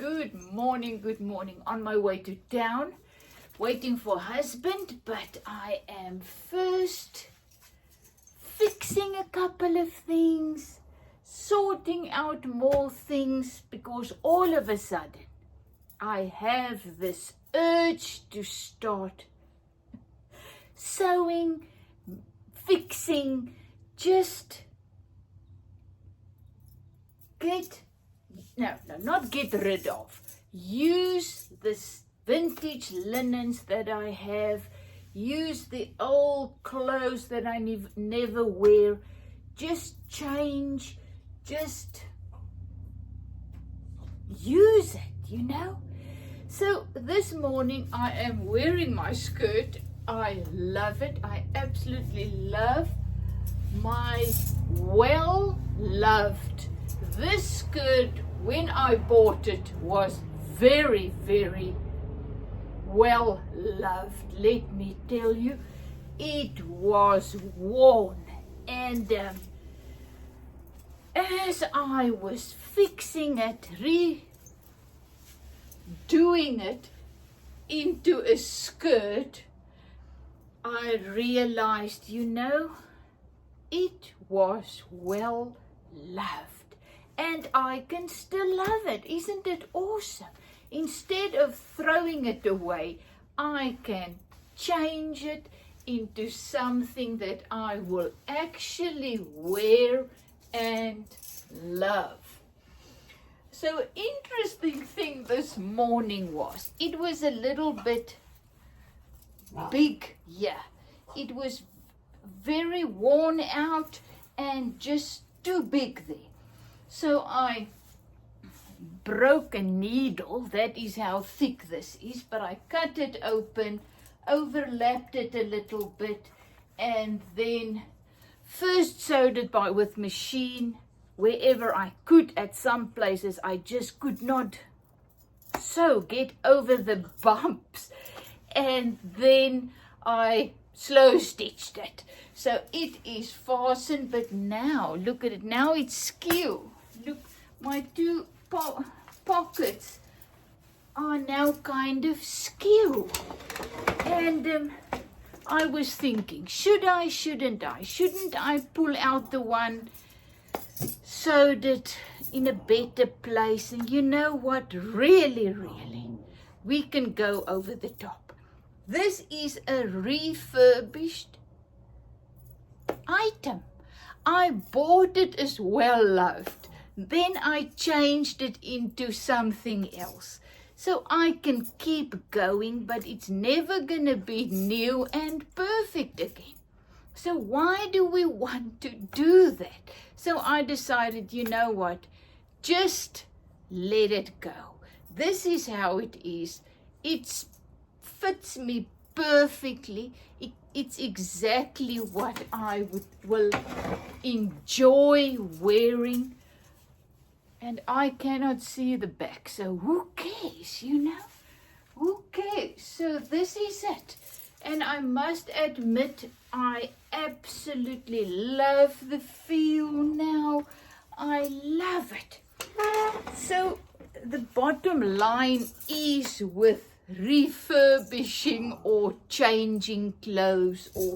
Good morning. On my way to town, waiting for husband, but I am first fixing a couple of things, sorting out more things, because all of a sudden I have this urge to start sewing, fixing, not get rid of. Use this vintage linens that I have. Use the old clothes that I never wear. Just change. Just use it, So this morning I am wearing my skirt. I love it. I absolutely love my well-loved. This skirt, when I bought it, was very, very well loved. Let me tell you, it was worn. And as I was fixing it, redoing it into a skirt, I realized, it was well loved. And I can still love it. Isn't it awesome? Instead of throwing it away, I can change it into something that I will actually wear and love. So interesting thing this morning was, it was a little bit big, It was very worn out and just too big there. So I broke a needle. That is how thick this is, but I cut it open, overlapped it a little bit, and then first sewed it with machine wherever I could. At some places I just could not get over the bumps, and then I slow stitched it. So it is fastened, but now look at it. Now it's skew. Look, my two pockets are now kind of skew. And I was thinking, should I, shouldn't I? Shouldn't I pull out the one, sewed it in a better place? And you know what? Really, we can go over the top. This is a refurbished item. I bought it as well loved. Then I changed it into something else. So I can keep going, but it's never gonna be new and perfect again. So why do we want to do that? So I decided, you know what? Just let it go. This is how it is. It fits me perfectly. It's exactly what I will enjoy wearing. And I cannot see the back, so who cares, Who cares? So this is it. And I must admit, I absolutely love the feel now. I love it. So the bottom line is with refurbishing or changing clothes or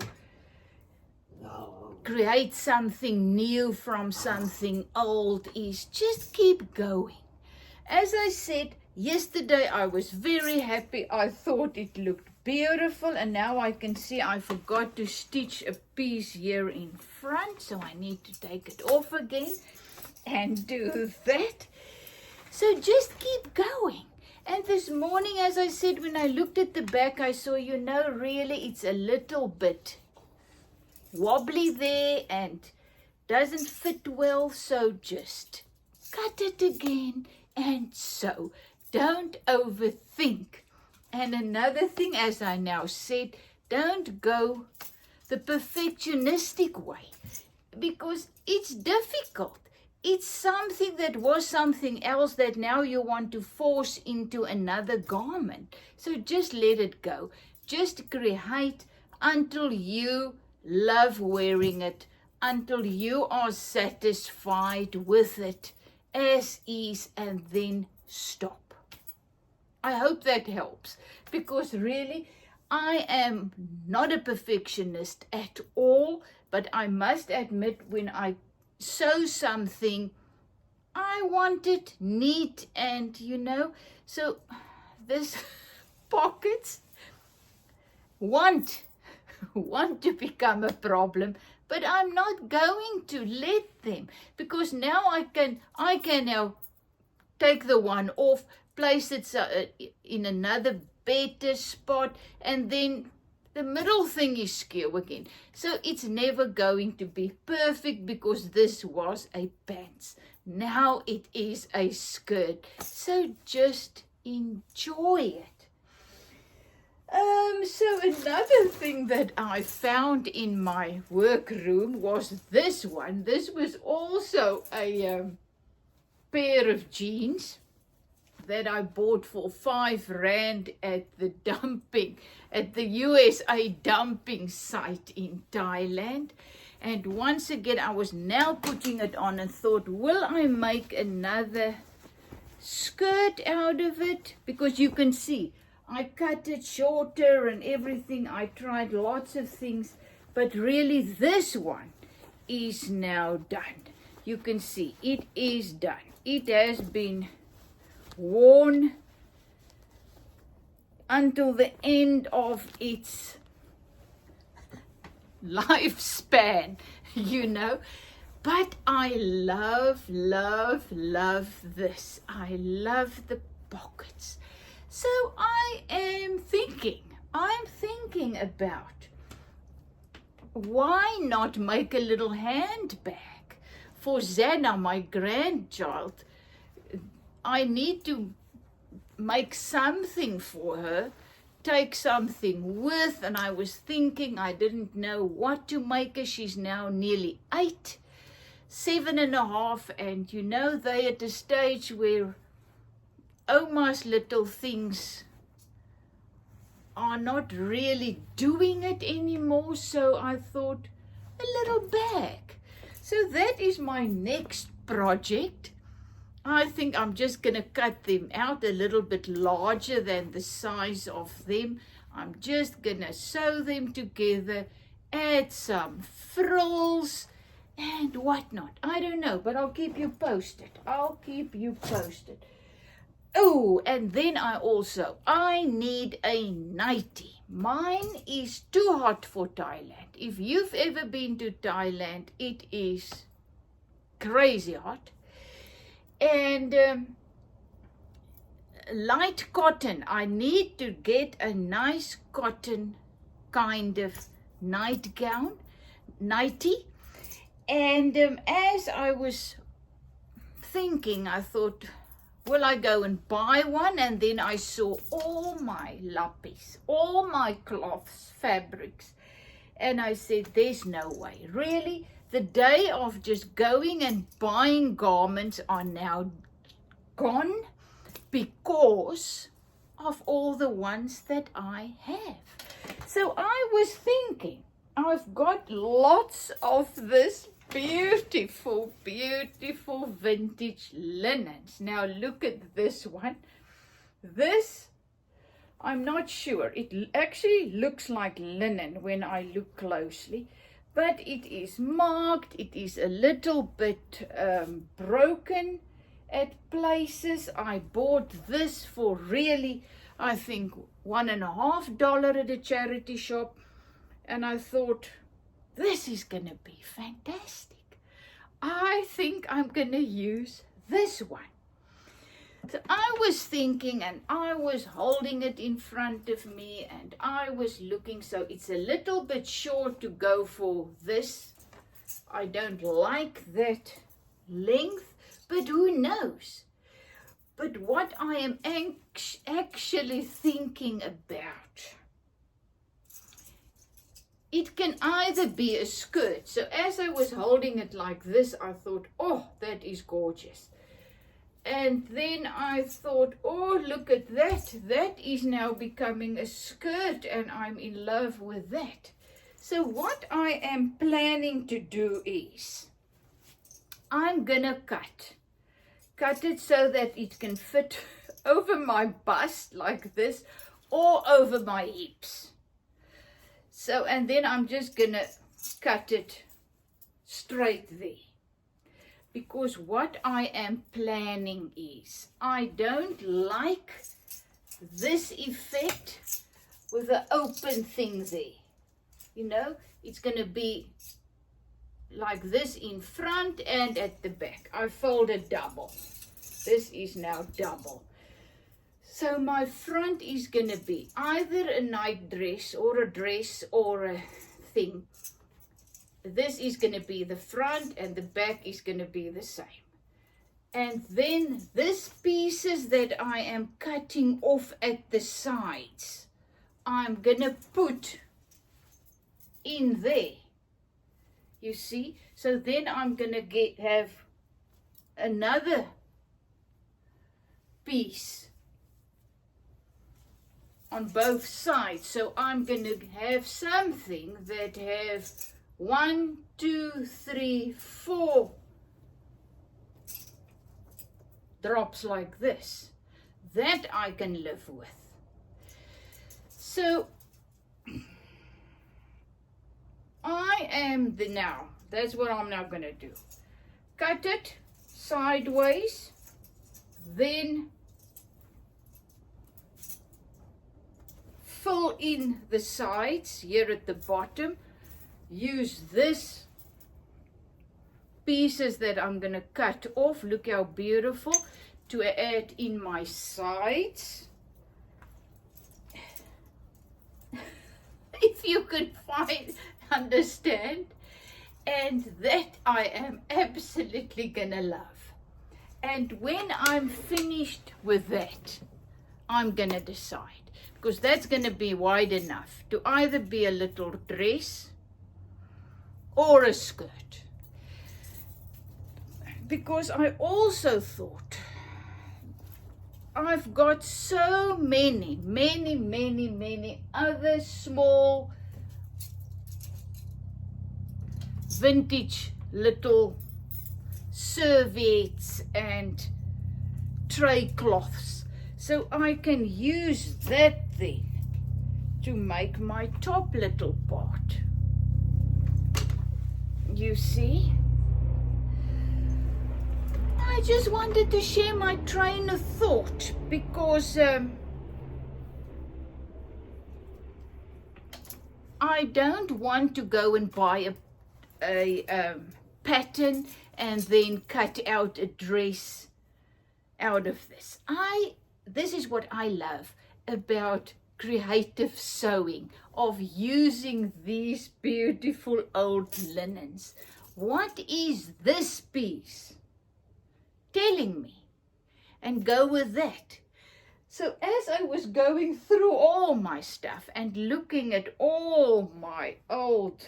create something new from something old is just keep going. As I said, yesterday I was very happy. I thought it looked beautiful, and now I can see I forgot to stitch a piece here in front, so I need to take it off again and do that. So just keep going. And this morning, as I said, when I looked at the back, I saw, really it's a little bit wobbly there and doesn't fit well, so just cut it again and sew. Don't overthink. And another thing, as I now said, don't go the perfectionistic way, because it's difficult. It's something that was something else that now you want to force into another garment. So just let it go. Just create until you love wearing it, until you are satisfied with it as is, and then stop. I hope that helps, because really I am not a perfectionist at all, but I must admit when I sew something, I want it neat and, so this pockets want to become a problem, but I'm not going to let them, because now I can now take the one off, place it in another better spot, and then the middle thing is skew again. So it's never going to be perfect, because this was a pants. Now it is a skirt. So just enjoy it. So another thing that I found in my workroom was this one. This was also a pair of jeans that I bought for R5 at the USA dumping site in Thailand. And once again, I was now putting it on and thought, will I make another skirt out of it? Because you can see, I cut it shorter and everything. I tried lots of things, but really this one is now done. You can see it is done. It has been worn until the end of its lifespan, But I love this. I love the pockets. So I'm thinking about, why not make a little handbag for Zana, my grandchild? I need to make something for her, take something with, and I was thinking, I didn't know what to make her. She's now nearly 8, 7.5, and they're at a stage where Oma's little things are not really doing it anymore, so I thought a little bag. So that is my next project. I think I'm just going to cut them out a little bit larger than the size of them. I'm just going to sew them together, add some frills and whatnot. I don't know, but I'll keep you posted. Oh, and then I need a nightie. Mine is too hot for Thailand. If you've ever been to Thailand, it is crazy hot. And light cotton. I need to get a nice cotton kind of nightgown, nightie. And as I was thinking, I thought, will I go and buy one? And then I saw all my lappies, all my cloths, fabrics. And I said, there's no way. Really, the day of just going and buying garments are now gone because of all the ones that I have. So I was thinking, I've got lots of this beautiful vintage linens. Now look at this one. This, I'm not sure. It actually looks like linen when I look closely, but it is marked. It is a little bit broken at places. I bought this for really, I think, $1.50 at a charity shop, and I thought, this is going to be fantastic. I think I'm going to use this one. So I was thinking, and I was holding it in front of me, and I was looking. So it's a little bit short to go for this. I don't like that length, but who knows? But what I am actually thinking about, it can either be a skirt. So as I was holding it like this, I thought, oh, that is gorgeous. And then I thought, oh, look at that. That is now becoming a skirt, and I'm in love with that. So what I am planning to do is, I'm gonna cut it so that it can fit over my bust like this or over my hips. So, and then I'm just gonna cut it straight there. Because what I am planning is, I don't like this effect with the open thing there. You know, it's gonna be like this in front and at the back. I folded double. This is now double. So my front is gonna be either a night dress or a dress or a thing. This is gonna be the front and the back is gonna be the same. And then these pieces that I am cutting off at the sides, I'm gonna put in there. You see? So then I'm gonna have another piece on both sides. So I'm gonna have something that have 1, 2, 3, 4 drops like this. That I can live with. So I am now, that's what I'm now going to do. Cut it sideways, then fill in the sides here at the bottom. Use this pieces that I'm going to cut off. Look how beautiful, to add in my sides. If you could understand, and that I am absolutely gonna love. And when I'm finished with that, I'm gonna decide, because that's gonna be wide enough to either be a little dress or a skirt. Because I also thought I've got so many other small vintage little serviettes and tray cloths. So I can use that then to make my top little part. You see? I just wanted to share my train of thought because I don't want to go and buy a pattern and then cut out a dress out of this. This is what I love about creative sewing, of using these beautiful old linens. What is this piece telling me? And go with that. So as I was going through all my stuff and looking at all my old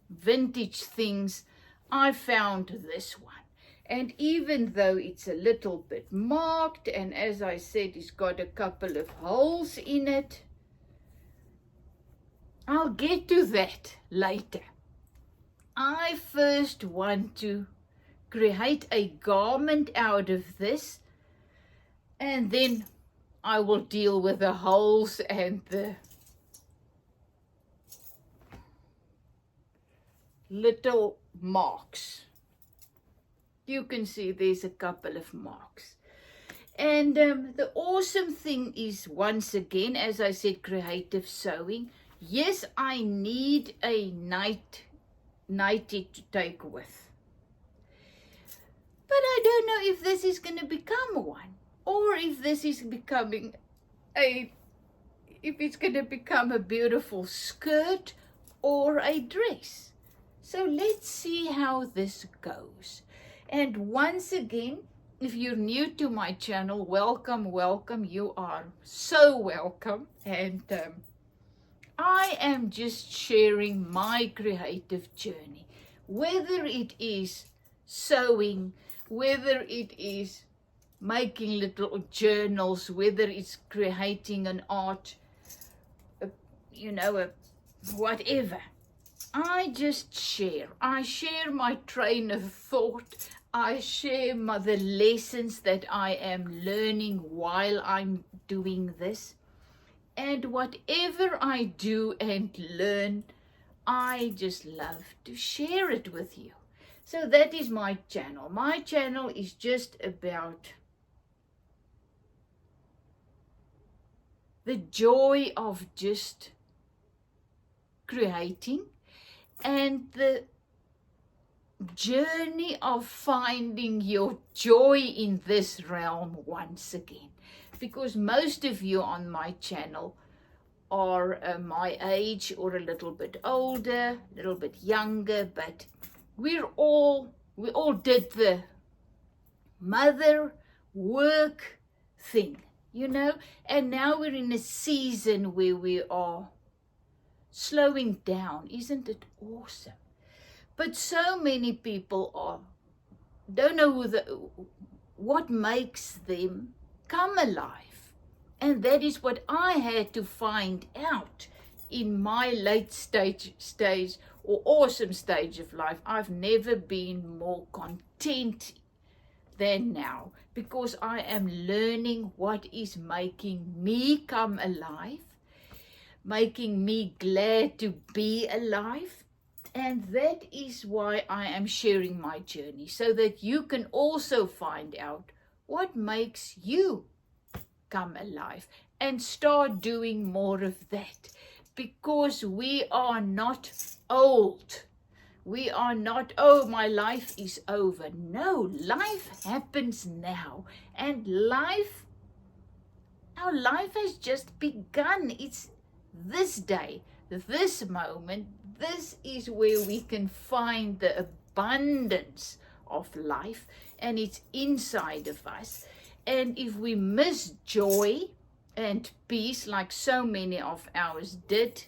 vintage things, I found this one. And even though it's a little bit marked, and as I said, it's got a couple of holes in it, I'll get to that later. I first want to create a garment out of this, and then I will deal with the holes and the little marks. You can see there's a couple of marks. And the awesome thing is, once again, as I said, creative sewing. Yes, I need a nightie to take with. But I don't know if this is going to become one, or if this is becoming if it's going to become a beautiful skirt or a dress. So let's see how this goes. And once again, if you're new to my channel, welcome, welcome. You are so welcome. And I am just sharing my creative journey, whether it is sewing, whether it is making little journals, whether it's creating an art, whatever. I just share. I share my train of thought. I share the lessons that I am learning while I'm doing this. And whatever I do and learn, I just love to share it with you. So that is my channel. My channel is just about the joy of just creating and the journey of finding your joy in this realm once again. Because most of you on my channel are my age or a little bit older, a little bit younger, but we all did the mother work thing, you know, and now we're in a season where we are slowing down. Isn't it awesome? But so many people don't know what makes them come alive. And that is what I had to find out in my late stage or awesome stage of life. I've never been more content than now, because I am learning what is making me come alive, making me glad to be alive. And that is why I am sharing my journey, so that you can also find out what makes you come alive and start doing more of that. Because we are not old. We are not, oh, my life is over. No, life happens now. And our life has just begun. It's this day, this moment. This is where we can find the abundance of life, and it's inside of us. And if we miss joy and peace, like so many of us did,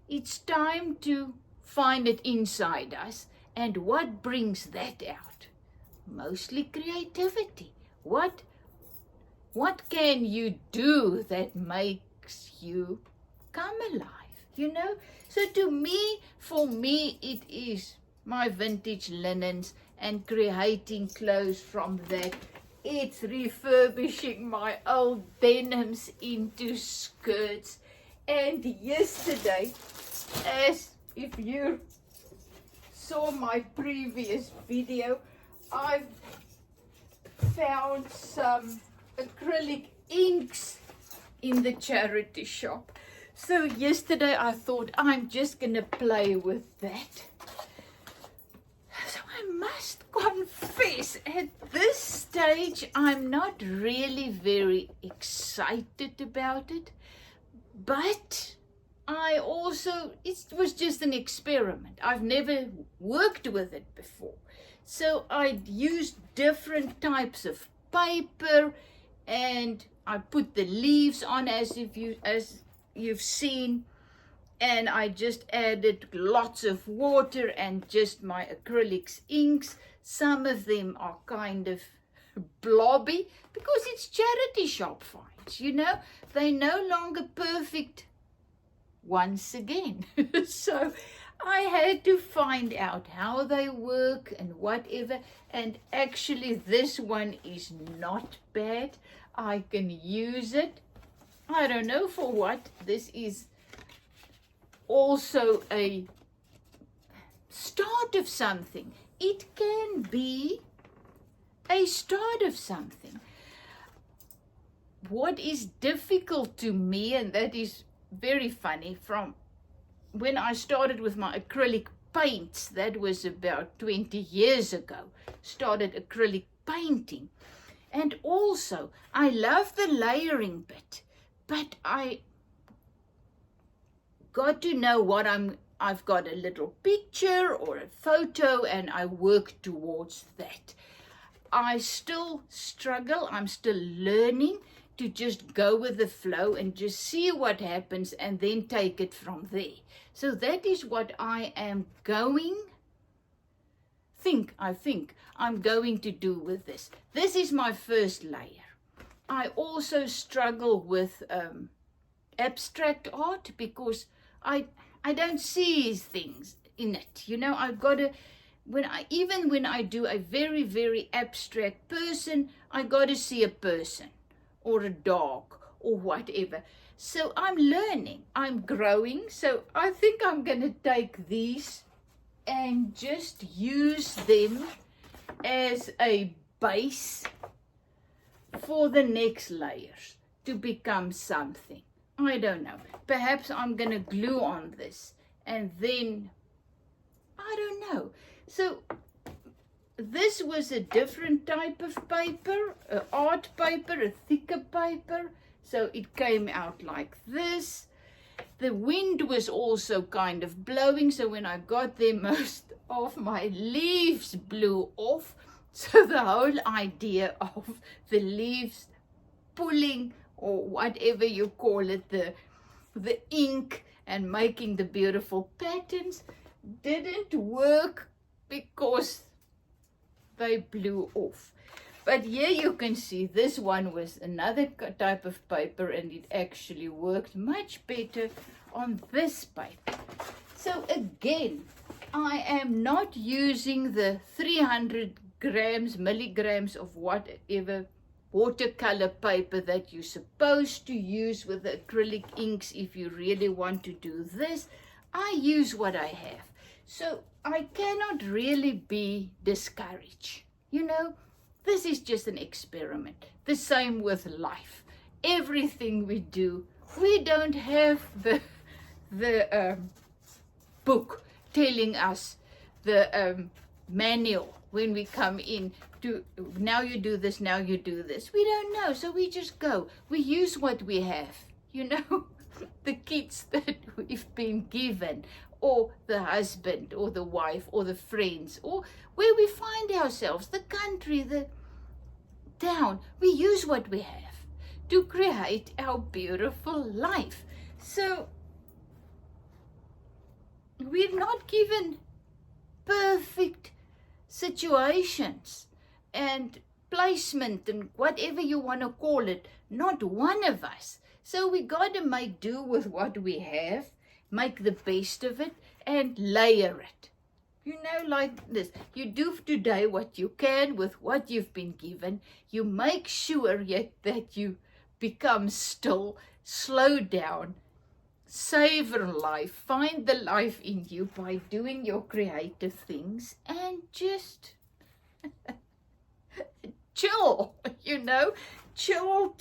it's time to find it inside us. And what brings that out? Mostly creativity. What can you do that makes you come alive? You know, so for me, it is my vintage linens and creating clothes from that. It's refurbishing my old denims into skirts. And yesterday, as if you saw my previous video, I found some acrylic inks in the charity shop. So yesterday I thought, I'm just going to play with that. So I must confess, at this stage, I'm not really very excited about it. But it was just an experiment. I've never worked with it before. So I used different types of paper, and I put the leaves on as you've seen, and I just added lots of water and just my acrylics inks. Some of them are kind of blobby because it's charity shop finds, you know. They're no longer perfect once again. So I had to find out how they work and whatever. And actually this one is not bad. I can use it. I don't know for what. This is also a start of something. It can be a start of something. What is difficult to me, and that is very funny, from when I started with my acrylic paints, that was about 20 years ago, started acrylic painting. And also, I love the layering bit. But I got to know I've got a little picture or a photo, and I work towards that. I still struggle. I'm still learning to just go with the flow and just see what happens and then take it from there. So that is what I think I'm going to do with this. This is my first layer. I also struggle with abstract art because I don't see things in it. You know, I've got to even when I do a very, very abstract person, I got to see a person or a dog or whatever. So I'm learning, I'm growing. So I think I'm going to take these and just use them as a base for the next layers to become something. I don't know. Perhaps I'm going to glue on this and then, I don't know. So this was a different type of paper, an art paper, a thicker paper. So it came out like this. The wind was also kind of blowing. So when I got there, most of my leaves blew off. So the whole idea of the leaves pulling, or whatever you call it, the ink and making the beautiful patterns didn't work because they blew off. But here you can see this one was another type of paper, and it actually worked much better on this paper. So again, I am not using the 300 milligrams of whatever watercolor paper that you're supposed to use with the acrylic inks if you really want to do this. I use what I have. So I cannot really be discouraged. You know, this is just an experiment. The same with life. Everything we do, we don't have the book telling us, the manual when we come in to, now you do this, now you do this. We don't know, so we just go. We use what we have, you know, the kids that we've been given, or the husband, or the wife, or the friends, or where we find ourselves, the country, the town. We use what we have to create our beautiful life. So we're not given perfect situations and placement and whatever you want to call it, not one of us. So we got to make do with what we have, make the best of it, and layer it. You know, like this. You do today what you can with what you've been given. You make sure yet that you become still, slow down, savor life, find the life in you by doing your creative things, and just chill, you know, chill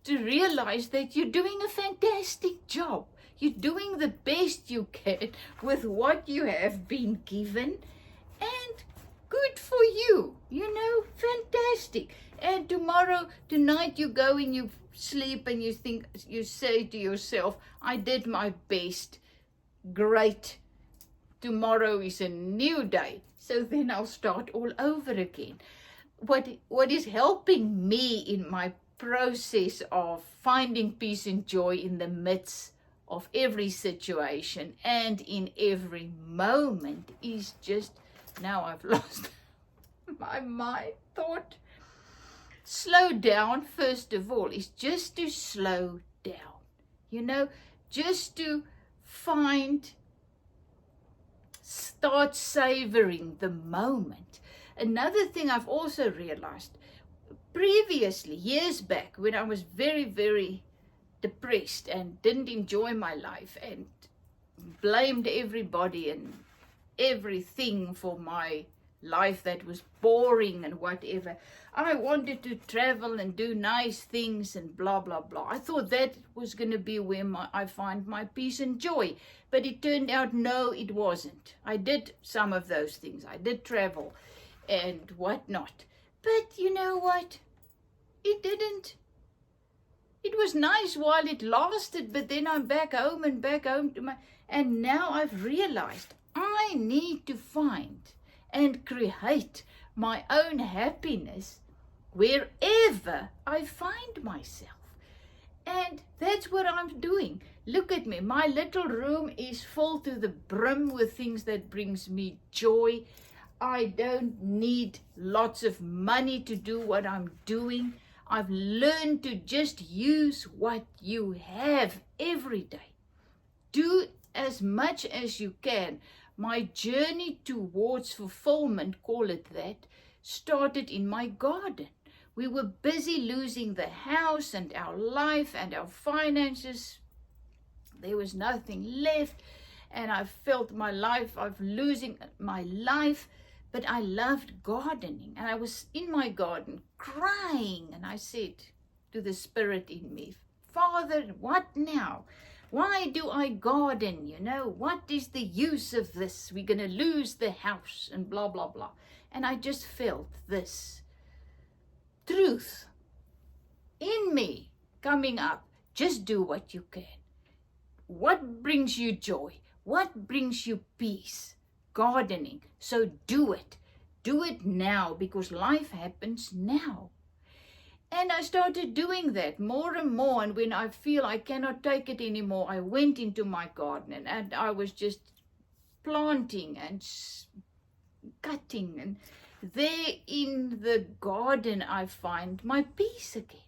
to realize that you're doing a fantastic job. You're doing the best you can with what you have been given, and good for you, you know, fantastic. And tonight you go and you sleep and you say to yourself, I did my best, great. Tomorrow is a new day, so then I'll start all over again. What is helping me in my process of finding peace and joy in the midst of every situation and in every moment is just, now I've lost my thought. Slow down, first of all, is just to slow down, you know, just to start savoring the moment. Another thing I've also realized, previously, years back, when I was very, very depressed and didn't enjoy my life and blamed everybody and everything for my life that was boring and whatever. I wanted to travel and do nice things and blah, blah, blah. I thought that was going to be where I find my peace and joy. But it turned out, no, it wasn't. I did some of those things. I did travel and whatnot. But you know what? It didn't. It was nice while it lasted, but then I'm back home to and now I've realized I need to find and create my own happiness wherever I find myself. And that's what I'm doing. Look at me. My little room is full to the brim with things that brings me joy. I don't need lots of money to do what I'm doing. I've learned to just use what you have every day. Do as much as you can my journey towards fulfillment, call it that, started in my garden. We were busy losing the house and our life and our finances. There was nothing left, and I felt my life, I'm losing my life. But I loved gardening, and I was in my garden crying, and I said to the Spirit in me, Father, what now? Why do I garden? What is the use of this? We're going to lose the house and blah, blah, blah. And I just felt this truth in me coming up. Just do what you can. What brings you joy? What brings you peace? Gardening. So do it. Do it now, because life happens now. And I started doing that more and more. And when I feel I cannot take it anymore, I went into my garden and I was just planting and cutting. And there in the garden, I find my peace again.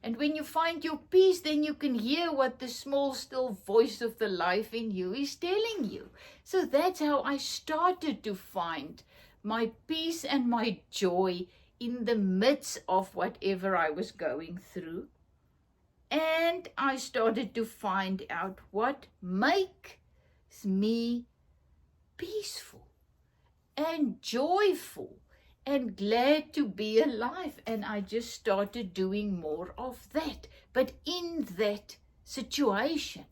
And when you find your peace, then you can hear what the small, still voice of the life in you is telling you. So that's how I started to find my peace and my joy in the midst of whatever I was going through. And I started to find out what makes me peaceful and joyful and glad to be alive. And I just started doing more of that. But in that situation,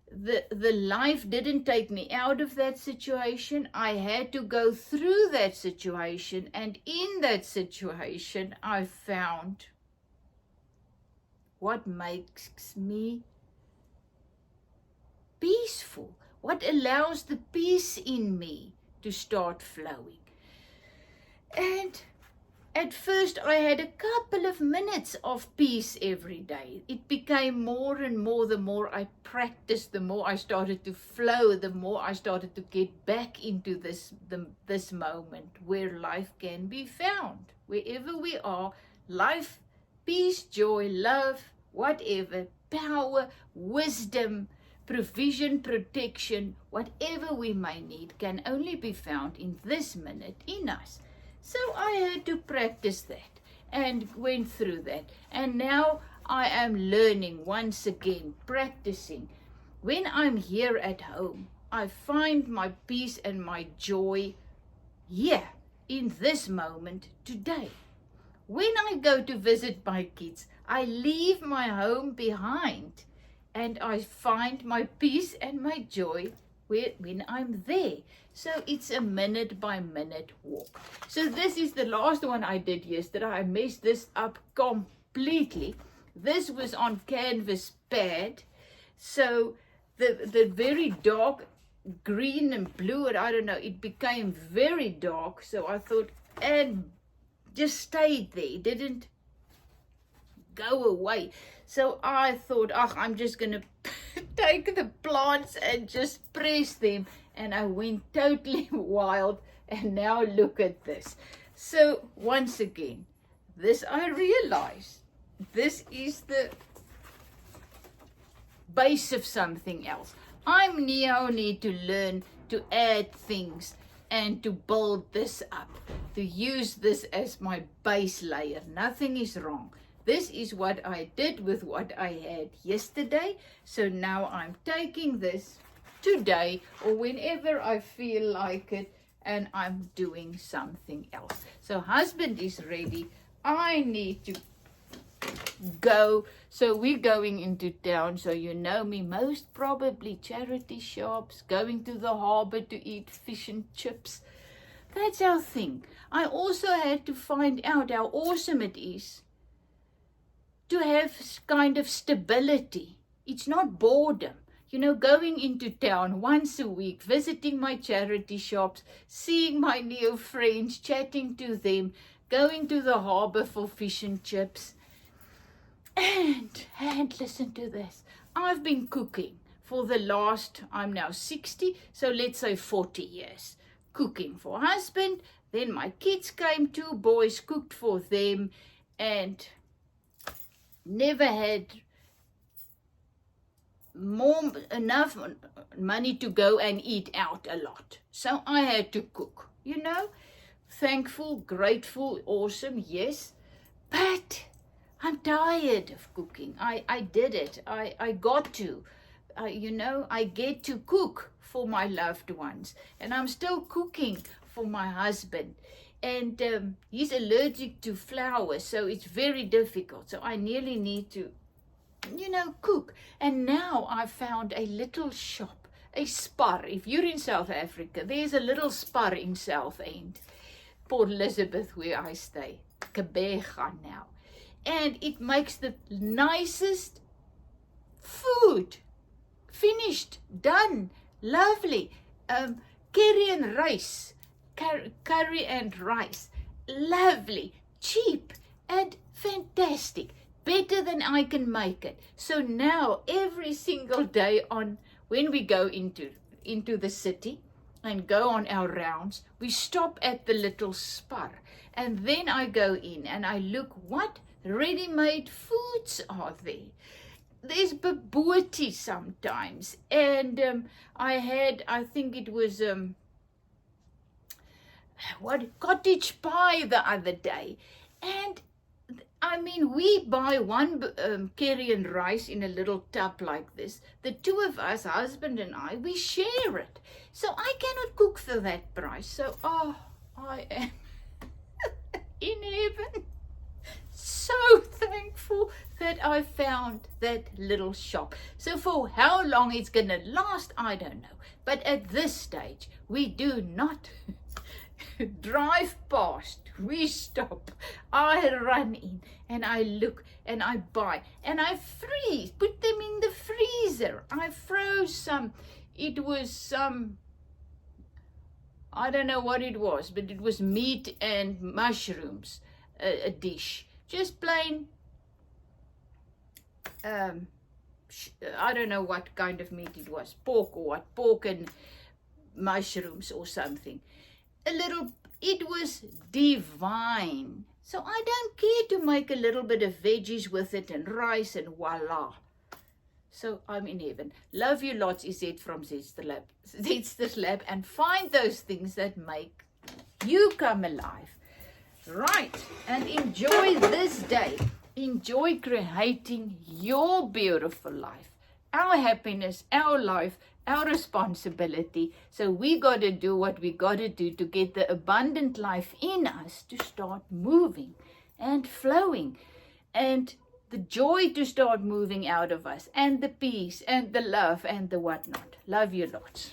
the life didn't take me out of that situation. I had to go through that situation. And in that situation, I found what makes me peaceful. What allows the peace in me to start flowing. And at first I had a couple of minutes of peace every day. It became more and more. The more I practiced, the more I started to flow, the more I started to get back into this moment where life can be found. Wherever we are, life, peace, joy, love, whatever, power, wisdom, provision, protection, whatever we may need can only be found in this minute in us. So I had to practice that and went through that. And now I am learning once again, practicing. When I'm here at home, I find my peace and my joy here in this moment today. When I go to visit my kids, I leave my home behind and I find my peace and my joy when I'm there. So it's a minute by minute walk. So this is the last one I did yesterday. I messed this up completely. This was on canvas pad. So the very dark green and blue, and I don't know, it became very dark. So I thought, and just stayed there. It didn't go away. So I thought, I'm just going to take the plants and just press them. And I went totally wild. And now look at this. So once again, this I realized. This is the base of something else. I now need to learn to add things and to build this up. To use this as my base layer. Nothing is wrong. This is what I did with what I had yesterday. So now I'm taking this today or whenever I feel like it, and I'm doing something else. So husband is ready. I need to go. So we're going into town. So you know me, most probably charity shops, going to the harbor to eat fish and chips. That's our thing. I also had to find out how awesome it is to have kind of stability. It's not boredom. You know, going into town once a week, visiting my charity shops, seeing my new friends, chatting to them, going to the harbor for fish and chips. And listen to this. I've been cooking for the last, I'm now 60, so let's say 40 years. Cooking for husband, then my kids came, 2 boys, cooked for them, and never had enough money to go and eat out a lot. So I had to cook, you know. Thankful, grateful, awesome, yes. But I'm tired of cooking. I did it. I got to. You know, I get to cook for my loved ones. And I'm still cooking for my husband. And he's allergic to flour, so it's very difficult. So I nearly need to, you know, cook. And now I found a little shop, a Spar. If you're in South Africa, there's a little Spar in Southend, Port Elizabeth, where I stay. Kebega now. And it makes the nicest food. Finished, done, lovely. Curry and rice, curry and rice, lovely, cheap and fantastic, better than I can make it. So now every single day when we go into the city and go on our rounds, we stop at the little Spar, and then I go in and I look what ready-made foods are there. There's bobotie sometimes, and I think it was cottage pie the other day. And I mean, we buy one curry and rice in a little tub like this. The two of us, husband and I, we share it. So I cannot cook for that price. So I am in heaven. So thankful that I found that little shop. So for how long it's going to last, I don't know. But at this stage, we do not drive past. We stop. I run in and I look and I buy and I freeze, put them in the freezer. I froze some. It was some, I don't know what it was, but it was meat and mushrooms, a dish. Just plain, I don't know what kind of meat it was, pork or what, pork and mushrooms or something. It was divine. So I don't care to make a little bit of veggies with it and rice and voila. So I'm in heaven. Love you lots, Izette from Zetster's Lab, and find those things that make you come alive. Right, and enjoy this day. Enjoy creating your beautiful life. Our happiness, our life, our responsibility. So we got to do what we got to do to get the abundant life in us to start moving and flowing. And the joy to start moving out of us. And the peace and the love and the whatnot. Love you lots.